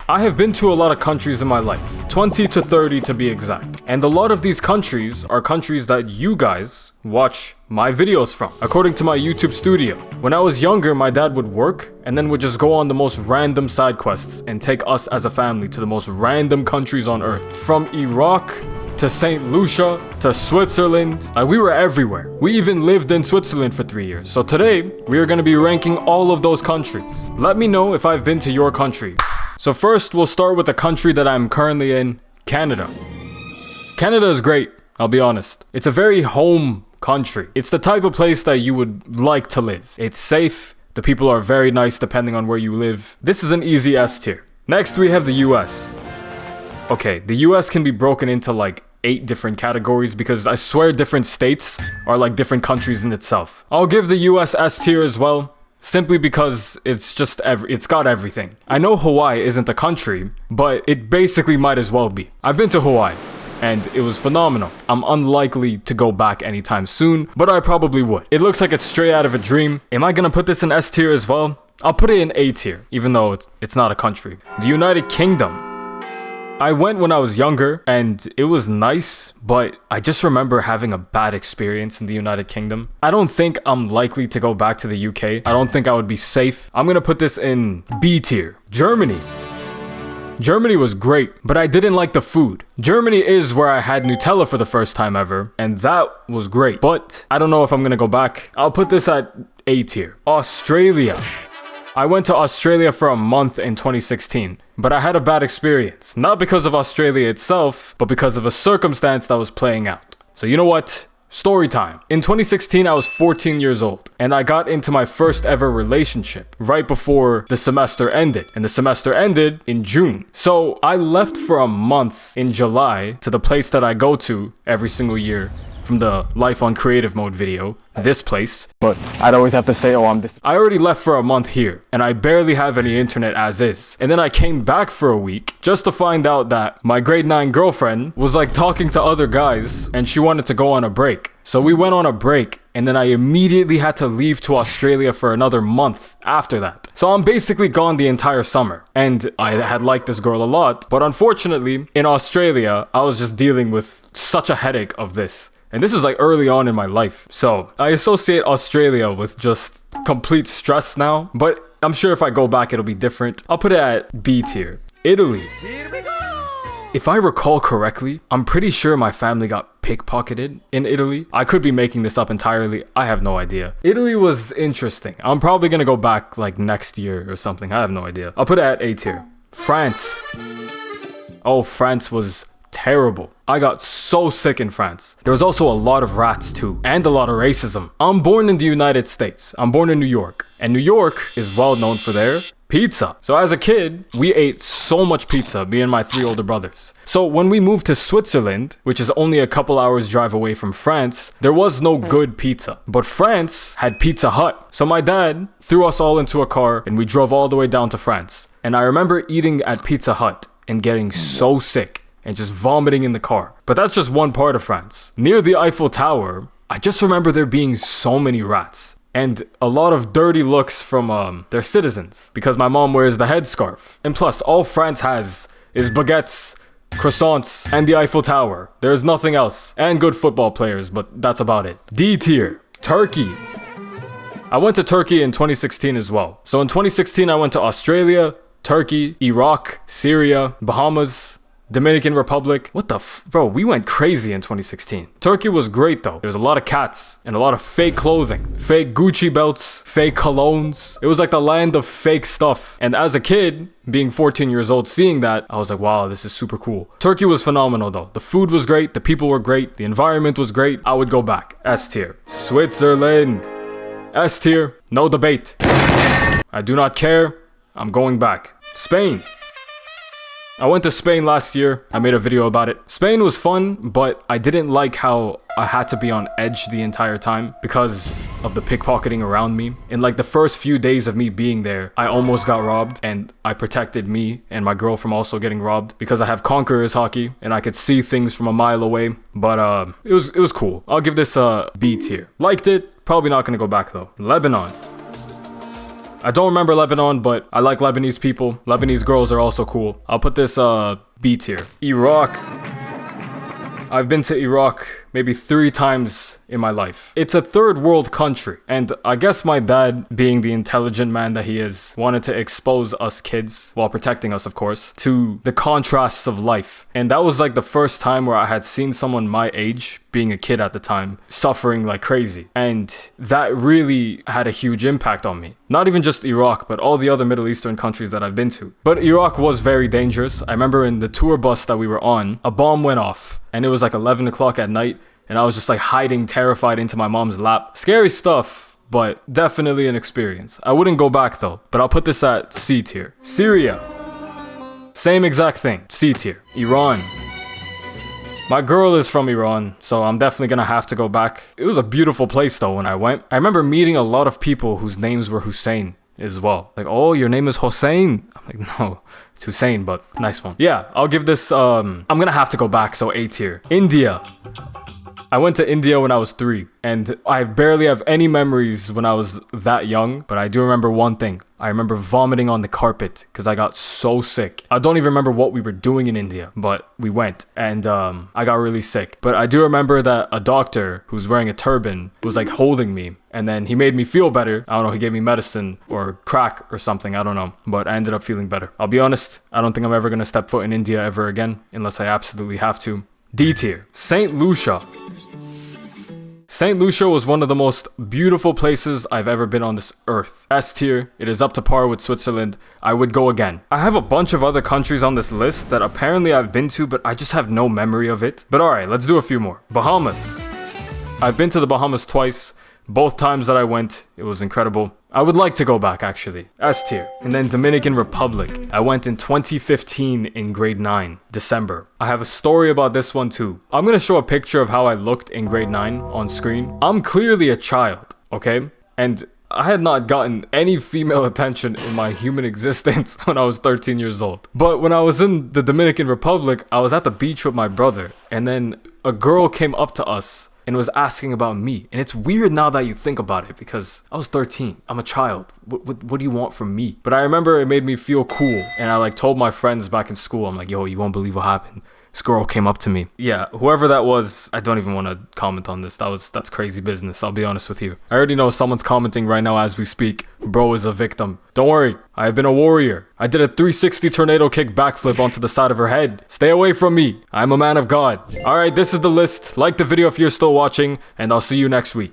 I have been to a lot of countries in my life, 20 to 30 to be exact. And a lot of these countries are countries that you guys watch my videos from, according to my YouTube studio. When I was younger, my dad would work and then would just go on the most random side quests and take us as a family to the most random countries on earth. From Iraq to St. Lucia to Switzerland. We were everywhere. We even lived in Switzerland for 3 years. So today, we are going to be ranking all of those countries. Let me know if I've been to your country. So first, we'll start with the country that I'm currently in, Canada. Canada is great, I'll be honest. It's a very home country. It's the type of place that you would like to live. It's safe. The people are very nice depending on where you live. This is an easy S tier. Next, we have the US. Okay, the US can be broken into like 8 different categories because I swear different states are like different countries in itself. I'll give the US S tier as well. Simply because it's just it's got everything. I know Hawaii isn't a country, but it basically might as well be. I've been to Hawaii, and it was phenomenal. I'm unlikely to go back anytime soon, but I probably would. It looks like it's straight out of a dream. Am I gonna put this in S tier as well? I'll put it in A tier, even though it's not a country. The United Kingdom. I went when I was younger, and it was nice, but I just remember having a bad experience in the United Kingdom. I don't think I'm likely to go back to the UK. I don't think I would be safe. I'm gonna put this in B tier. Germany. Germany was great, but I didn't like the food. Germany is where I had Nutella for the first time ever, and that was great, but I don't know if I'm gonna go back. I'll put this at A tier. Australia. I went to Australia for a month in 2016, but I had a bad experience. Not because of Australia itself, but because of a circumstance that was playing out. So you know what? Story time. In 2016, I was 14 years old, and I got into my first ever relationship right before the semester ended, and the semester ended in June. So I left for a month in July to the place that I go to every single year from the Life on Creative Mode video, this place. But I'd always have to say, oh, I already left for a month here, and I barely have any internet as is. And then I came back for a week just to find out that my grade 9 girlfriend was like talking to other guys, and she wanted to go on a break. So we went on a break, and then I immediately had to leave to Australia for another month after that. So I'm basically gone the entire summer. And I had liked this girl a lot, but unfortunately, in Australia, I was just dealing with such a headache of this. And this is like early on in my life. So I associate Australia with just complete stress now. But I'm sure if I go back, it'll be different. I'll put it at B tier. Italy. Here we go. If I recall correctly, I'm pretty sure my family got pickpocketed in Italy. I could be making this up entirely. I have no idea. Italy was interesting. I'm probably going to go back like next year or something. I have no idea. I'll put it at A tier. France. Oh, France was terrible. I got so sick in France. There was also a lot of rats too, and a lot of racism. I'm born in the United States. I'm born in New York, and New York is well known for their pizza. So as a kid, we ate so much pizza, me and my 3 older brothers. So when we moved to Switzerland, which is only a couple hours drive away from France, there was no good pizza. But France had Pizza Hut. So my dad threw us all into a car, and we drove all the way down to France. And I remember eating at Pizza Hut and getting so sick and just vomiting in the car. But that's just one part of France. Near the Eiffel Tower, I just remember there being so many rats and a lot of dirty looks from their citizens because my mom wears the headscarf. And plus, all France has is baguettes, croissants, and the Eiffel Tower. There's nothing else. And good football players, but that's about it. D tier. Turkey. I went to Turkey in 2016 as well. So in 2016, I went to Australia, Turkey, Iraq, Syria, Bahamas, Dominican Republic. What the bro, we went crazy in 2016. Turkey was great though. There was a lot of cats and a lot of fake clothing, fake Gucci belts, fake colognes. It was like the land of fake stuff. And as a kid, being 14 years old, seeing that, I was like, wow, this is super cool. Turkey was phenomenal though. The food was great, the people were great, the environment was great. I would go back. S tier. Switzerland. S tier. No debate. I do not care. I'm going back. Spain. I went to Spain last year. I made a video about it. Spain was fun, but I didn't like how I had to be on edge the entire time because of the pickpocketing around me. In like the first few days of me being there, I almost got robbed, and I protected me and my girl from also getting robbed because I have Conqueror's hockey and I could see things from a mile away. But it was cool. I'll give this a B tier. Liked it. Probably not gonna go back though. Lebanon. I don't remember Lebanon, but I like Lebanese people. Lebanese girls are also cool. I'll put this B tier. Iraq. I've been to Iraq maybe 3 times in my life. It's a third world country, and I guess my dad, being the intelligent man that he is, wanted to expose us kids, while protecting us of course, to the contrasts of life. And that was like the first time where I had seen someone my age, being a kid at the time, suffering like crazy. And that really had a huge impact on me. Not even just Iraq, but all the other Middle Eastern countries that I've been to. But Iraq was very dangerous. I remember in the tour bus that we were on, a bomb went off, and it was like 11 o'clock at night, and I was just like hiding terrified into my mom's lap. Scary stuff, but definitely an experience. I wouldn't go back though, but I'll put this at C tier. Syria. Same exact thing, C tier. Iran. My girl is from Iran, so I'm definitely gonna have to go back. It was a beautiful place though when I went. I remember meeting a lot of people whose names were Hussein as well. Like, oh, your name is Hussein? I'm like, no, it's Hussein, but nice one. Yeah, I'll give this, I'm gonna have to go back, so A tier. India. I went to India when I was 3, and I barely have any memories when I was that young, but I do remember one thing. I remember vomiting on the carpet because I got so sick. I don't even remember what we were doing in India, but we went, and I got really sick. But I do remember that a doctor who's wearing a turban was like holding me, and then he made me feel better. I don't know, he gave me medicine or crack or something, I don't know, but I ended up feeling better. I'll be honest, I don't think I'm ever gonna step foot in India ever again, unless I absolutely have to. D tier. St. Lucia. St. Lucia was one of the most beautiful places I've ever been on this earth. S tier, it is up to par with Switzerland. I would go again. I have a bunch of other countries on this list that apparently I've been to, but I just have no memory of it. But alright, let's do a few more. Bahamas. I've been to the Bahamas twice. Both times that I went, it was incredible. I would like to go back actually. S tier. And then Dominican Republic. I went in 2015 in grade 9, December. I have a story about this one too. I'm gonna show a picture of how I looked in grade 9 on screen. I'm clearly a child, okay? And I had not gotten any female attention in my human existence when I was 13 years old. But when I was in the Dominican Republic, I was at the beach with my brother, and then a girl came up to us and was asking about me. And it's weird now that you think about it, because I was 13. I'm a child. What do you want from me? But I remember it made me feel cool. And I like told my friends back in school, I'm like, yo, you won't believe what happened. This girl came up to me. Yeah, whoever that was, I don't even want to comment on this. That's crazy business, I'll be honest with you. I already know someone's commenting right now as we speak. Bro is a victim. Don't worry, I have been a warrior. I did a 360 tornado kick backflip onto the side of her head. Stay away from me. I'm a man of God. Alright, this is the list. Like the video if you're still watching, and I'll see you next week.